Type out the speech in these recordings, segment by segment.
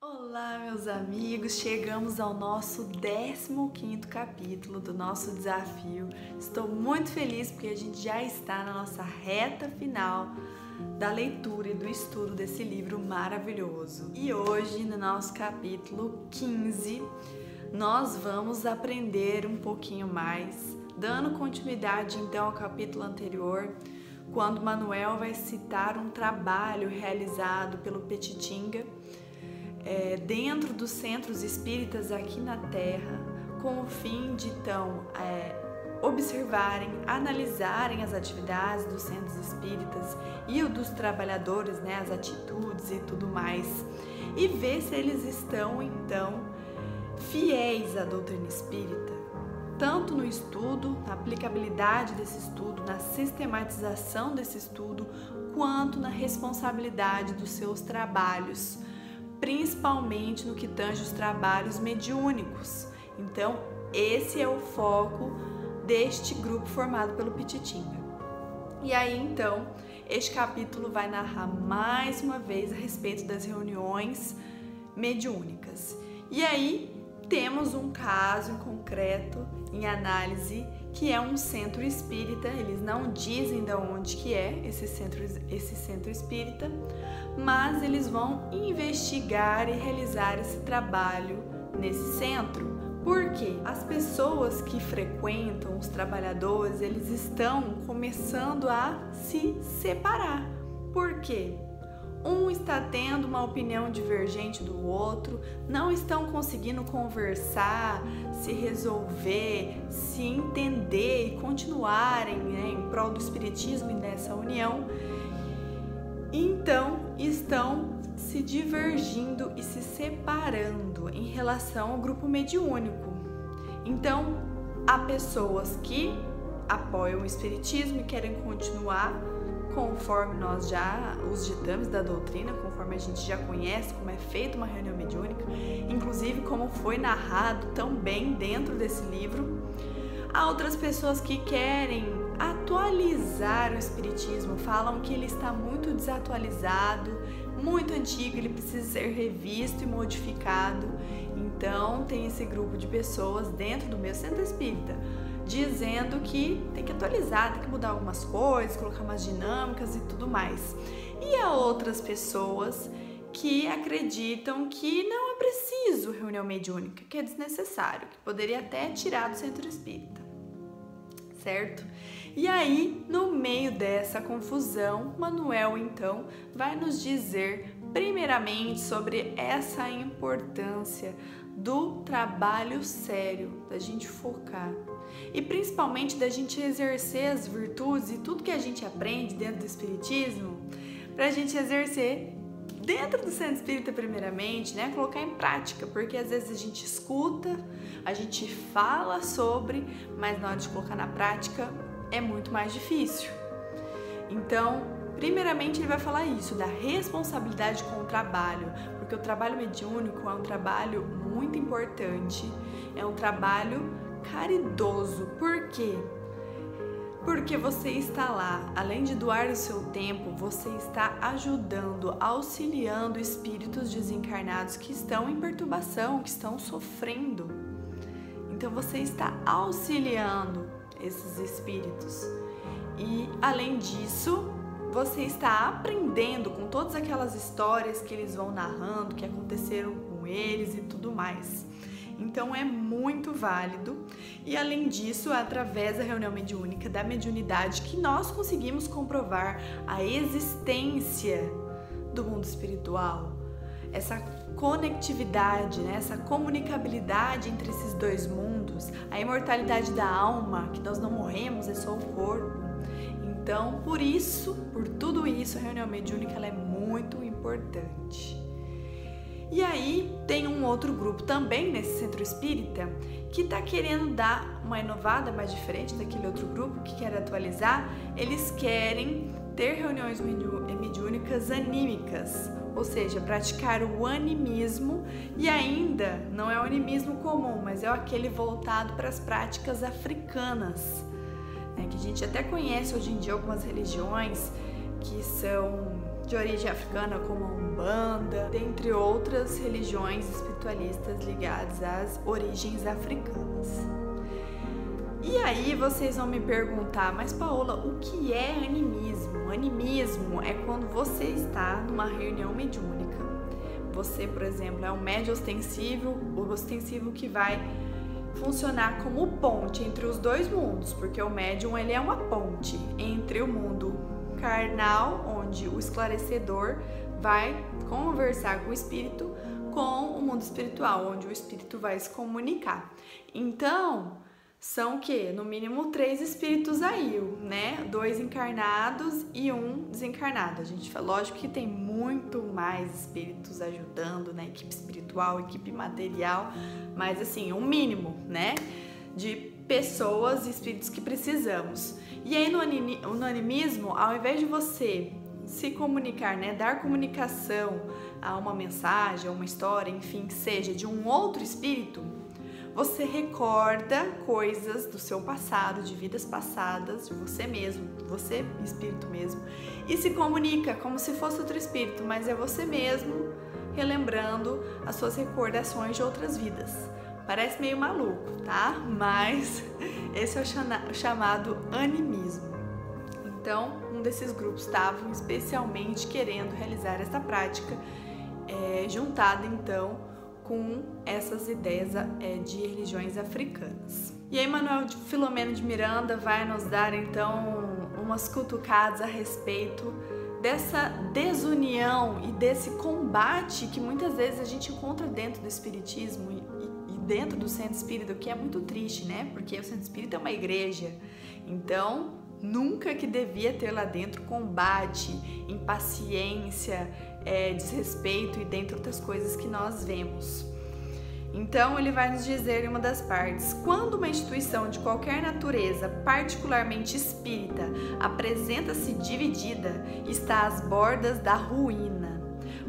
Olá, meus amigos! Chegamos ao nosso 15º capítulo do nosso desafio. Estou muito feliz porque a gente já está na nossa reta final da leitura e do estudo desse livro maravilhoso. E hoje, no nosso capítulo 15, nós vamos aprender um pouquinho mais, dando continuidade então ao capítulo anterior, quando Manuel vai citar um trabalho realizado pelo Petitinga dentro dos centros espíritas aqui na Terra, com o fim de então observarem, analisarem as atividades dos centros espíritas e o dos trabalhadores, as atitudes e tudo mais, e ver se eles estão então fiéis à doutrina espírita, tanto no estudo, na aplicabilidade desse estudo, na sistematização desse estudo, quanto na responsabilidade dos seus trabalhos, principalmente no que tange os trabalhos mediúnicos. Então, esse é o foco deste grupo formado pelo Petitinga. E aí, então, este capítulo vai narrar mais uma vez a respeito das reuniões mediúnicas. E aí, temos um caso em concreto, em análise, que é um centro espírita. Eles não dizem de onde que é esse centro espírita, mas eles vão investigar e realizar esse trabalho nesse centro. Porque as pessoas que frequentam, os trabalhadores, eles estão começando a se separar. Por quê? Um está tendo uma opinião divergente do outro, não estão conseguindo conversar, se resolver, se entender e continuarem em prol do espiritismo e dessa união. Então, estão se divergindo e se separando em relação ao grupo mediúnico. Então, há pessoas que apoiam o espiritismo e querem continuar conforme nós já os ditames da doutrina, conforme a gente já conhece como é feita uma reunião mediúnica, inclusive como foi narrado tão bem dentro desse livro. Há outras pessoas que querem atualizar o espiritismo, falam que ele está muito desatualizado, muito antigo, ele precisa ser revisto e modificado. Então tem esse grupo de pessoas dentro do meu centro espírita dizendo que tem que atualizar, tem que mudar algumas coisas, colocar umas dinâmicas e tudo mais. E há outras pessoas que acreditam que não é preciso reunião mediúnica, que é desnecessário, que poderia até tirar do centro espírita, certo? E aí, no meio dessa confusão, Manuel então vai nos dizer primeiramente sobre essa importância do trabalho sério, da gente focar e principalmente da gente exercer as virtudes e tudo que a gente aprende dentro do espiritismo, para a gente exercer dentro do centro espírita primeiramente, colocar em prática, porque às vezes a gente escuta, a gente fala sobre, mas na hora de colocar na prática é muito mais difícil. Então, primeiramente ele vai falar isso, da responsabilidade com o trabalho, porque o trabalho mediúnico é um trabalho muito importante, é um trabalho caridoso. Por quê? Porque você está lá, além de doar o seu tempo, você está ajudando, auxiliando espíritos desencarnados que estão em perturbação, que estão sofrendo. Então você está auxiliando esses espíritos. E além disso, você está aprendendo com todas aquelas histórias que eles vão narrando, que aconteceram com eles e tudo mais. Então é muito válido. E além disso, é através da reunião mediúnica, da mediunidade, que nós conseguimos comprovar a existência do mundo espiritual, essa conectividade, essa comunicabilidade entre esses dois mundos, a imortalidade da alma, que nós não morremos, é só o corpo. Então, por tudo isso, a reunião mediúnica ela é muito importante. E aí tem um outro grupo também nesse centro espírita que está querendo dar uma inovada mais diferente daquele outro grupo que quer atualizar. Eles querem ter reuniões mediúnicas anímicas, ou seja, praticar o animismo, e ainda não é o animismo comum, mas é aquele voltado para as práticas africanas, que a gente até conhece hoje em dia algumas religiões que são de origem africana, como a Umbanda, dentre outras religiões espiritualistas ligadas às origens africanas. E aí vocês vão me perguntar, mas Paola, o que é animismo? Animismo é quando você está numa reunião mediúnica. Você, por exemplo, é um médium ostensivo, o ostensivo que vai funcionar como ponte entre os dois mundos, porque o médium ele é uma ponte entre o mundo carnal, onde o esclarecedor vai conversar com o espírito, com o mundo espiritual, onde o espírito vai se comunicar. Então, são o quê? No mínimo 3 espíritos aí, né? 2 encarnados e 1 desencarnado. A gente fala, lógico que tem muito mais espíritos ajudando, né? Equipe espiritual, equipe material, mas assim, um mínimo, né? De pessoas e espíritos que precisamos. E aí no animismo, ao invés de você se comunicar, né? Dar comunicação a uma mensagem, a uma história, enfim, que seja de um outro espírito, você recorda coisas do seu passado, de vidas passadas, de você mesmo, você espírito mesmo, e se comunica como se fosse outro espírito, mas é você mesmo relembrando as suas recordações de outras vidas. Parece meio maluco, tá? Mas esse é o chamado animismo. Então, um desses grupos estavam especialmente querendo realizar essa prática, juntada então com essas ideias de religiões africanas. E aí Manuel Filomeno de Miranda vai nos dar então umas cutucadas a respeito dessa desunião e desse combate que muitas vezes a gente encontra dentro do espiritismo e dentro do centro espírita, o que é muito triste, né? Porque o centro espírita é uma igreja, então nunca que devia ter lá dentro combate, impaciência, desrespeito e dentre outras coisas que nós vemos. Então ele vai nos dizer em uma das partes: quando uma instituição de qualquer natureza, particularmente espírita, apresenta-se dividida, está às bordas da ruína.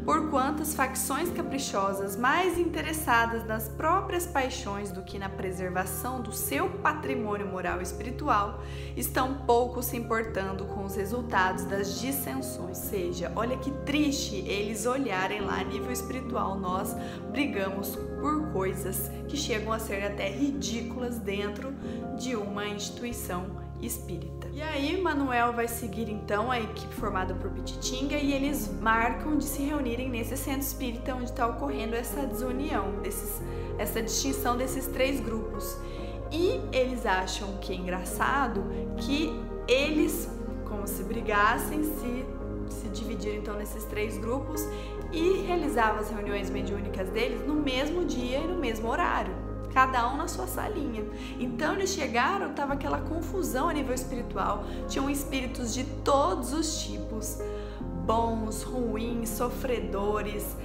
Porquanto as facções caprichosas, mais interessadas nas próprias paixões do que na preservação do seu patrimônio moral e espiritual, estão pouco se importando com os resultados das dissensões. Ou seja, olha que triste eles olharem lá a nível espiritual. Nós brigamos por coisas que chegam a ser até ridículas dentro de uma instituição espírita. E aí Manuel vai seguir então a equipe formada por Pititinga e eles marcam de se reunirem nesse centro espírita onde está ocorrendo essa desunião, essa distinção desses 3 grupos. E eles acham que é engraçado que eles, como se brigassem, se dividiram então nesses 3 grupos e realizavam as reuniões mediúnicas deles no mesmo dia e no mesmo horário, cada um na sua salinha. Então eles chegaram, tava aquela confusão a nível espiritual, tinham espíritos de todos os tipos, bons, ruins, sofredores,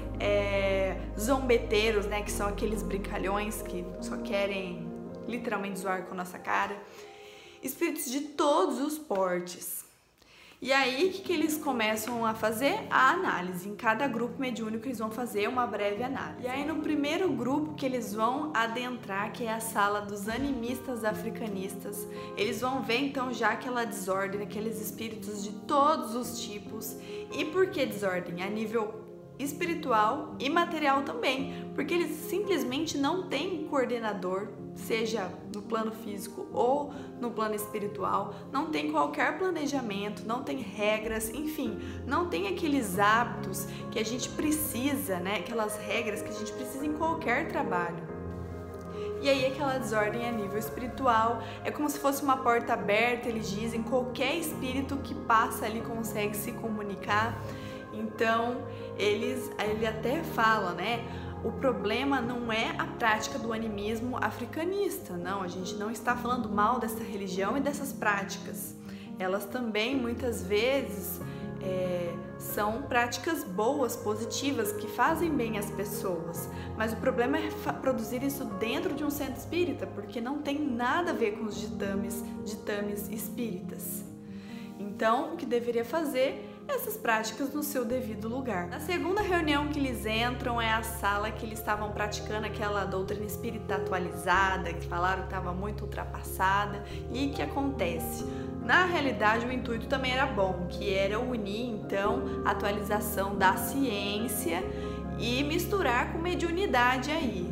zombeteiros, né, que são aqueles brincalhões que só querem literalmente zoar com a nossa cara, espíritos de todos os portes. E aí, o que eles começam a fazer? A análise. Em cada grupo mediúnico eles vão fazer uma breve análise. E aí, no primeiro grupo que eles vão adentrar, que é a sala dos animistas africanistas, eles vão ver então já aquela desordem, aqueles espíritos de todos os tipos. E por que desordem? A nível espiritual e material também, porque eles simplesmente não têm coordenador, seja no plano físico ou no plano espiritual, não tem qualquer planejamento, não tem regras, enfim, não tem aqueles hábitos que a gente precisa, né? Aquelas regras que a gente precisa em qualquer trabalho. E aí aquela desordem a nível espiritual é como se fosse uma porta aberta, eles dizem, qualquer espírito que passa ali consegue se comunicar. Então ele até fala, né? O problema não é a prática do animismo africanista, não, a gente não está falando mal dessa religião e dessas práticas. Elas também, muitas vezes, são práticas boas, positivas, que fazem bem às pessoas. Mas o problema é produzir isso dentro de um centro espírita, porque não tem nada a ver com os ditames espíritas. Então, o que deveria fazer essas práticas no seu devido lugar. Na segunda reunião que eles entram é a sala que eles estavam praticando aquela doutrina espírita atualizada, que falaram que estava muito ultrapassada. E o que acontece? Na realidade, o intuito também era bom, que era unir então a atualização da ciência e misturar com mediunidade aí.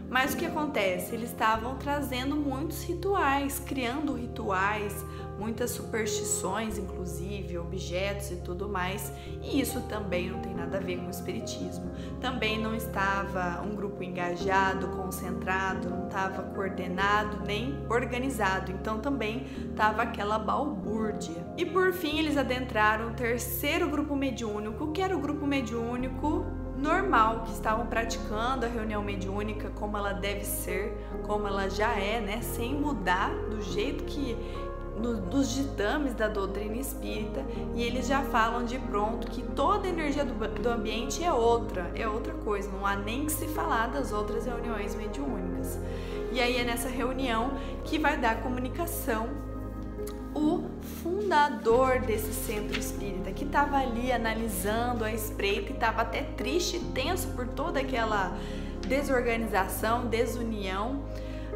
Mas o que acontece? Eles estavam trazendo muitos rituais, criando rituais, muitas superstições, inclusive, objetos e tudo mais. E isso também não tem nada a ver com o espiritismo. Também não estava um grupo engajado, concentrado, não estava coordenado nem organizado. Então também estava aquela balbúrdia. E por fim eles adentraram o terceiro grupo mediúnico, que era o grupo mediúnico normal, que estavam praticando a reunião mediúnica como ela deve ser, como ela já é, né, sem mudar do jeito que dos ditames da doutrina espírita, e eles já falam de pronto que toda a energia do ambiente é outra coisa, não há nem que se falar das outras reuniões mediúnicas. E aí é nessa reunião que vai dar comunicação o fundador desse centro espírita, que estava ali analisando a espreita e estava até triste e tenso por toda aquela desorganização, desunião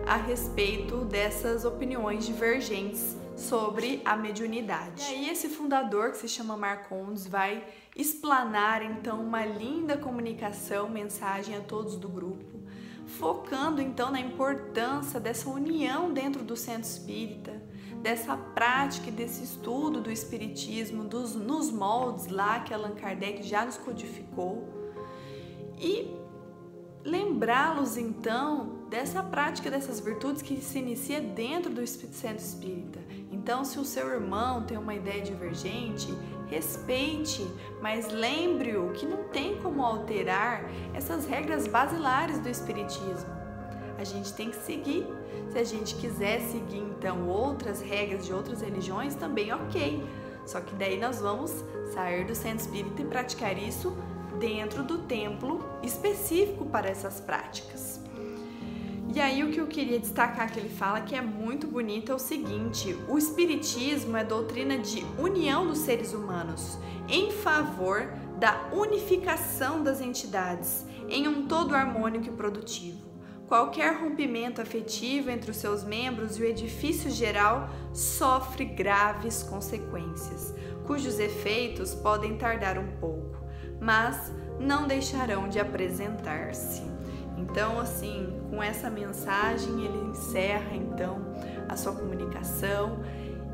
a respeito dessas opiniões divergentes sobre a mediunidade. E aí esse fundador, que se chama Marcondes, vai explanar então uma linda comunicação, mensagem a todos do grupo, focando então na importância dessa união dentro do centro espírita, dessa prática e desse estudo do espiritismo, nos moldes lá que Allan Kardec já nos codificou, e lembrá-los então dessa prática, dessas virtudes que se inicia dentro do centro espírita. Então, se o seu irmão tem uma ideia divergente, respeite, mas lembre-o que não tem como alterar essas regras basilares do espiritismo. A gente tem que seguir. Se a gente quiser seguir então outras regras de outras religiões, também ok. Só que daí nós vamos sair do centro espírita e praticar isso dentro do templo específico para essas práticas. E aí o que eu queria destacar que ele fala, que é muito bonito, é o seguinte: o espiritismo é doutrina de união dos seres humanos em favor da unificação das entidades em um todo harmônico e produtivo. Qualquer rompimento afetivo entre os seus membros e o edifício geral sofre graves consequências, cujos efeitos podem tardar um pouco, mas não deixarão de apresentar-se. Então, assim, com essa mensagem ele encerra então a sua comunicação,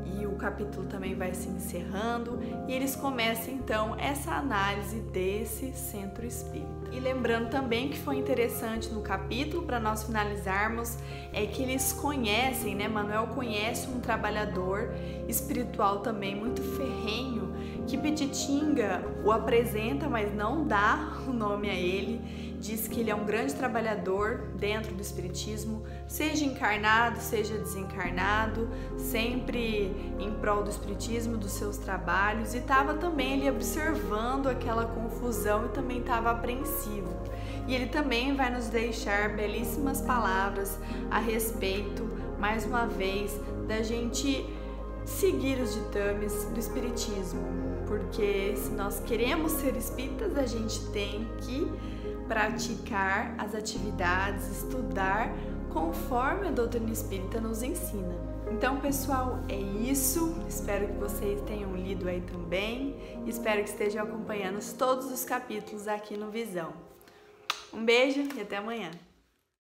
e o capítulo também vai se encerrando, e eles começam então essa análise desse centro espírita. E lembrando também que foi interessante no capítulo, para nós finalizarmos, é que eles conhecem, né? Manuel conhece um trabalhador espiritual também muito ferrenho, que Petitinga o apresenta, mas não dá o nome a ele. Diz que ele é um grande trabalhador dentro do espiritismo, seja encarnado, seja desencarnado, sempre em prol do espiritismo, dos seus trabalhos, e estava também ali observando aquela confusão e também estava apreensivo. E ele também vai nos deixar belíssimas palavras a respeito, mais uma vez, da gente seguir os ditames do espiritismo, porque se nós queremos ser espíritas, a gente tem que praticar as atividades, estudar conforme a doutrina espírita nos ensina. Então, pessoal, é isso. Espero que vocês tenham lido aí também. Espero que estejam acompanhando todos os capítulos aqui no Visão. Um beijo e até amanhã.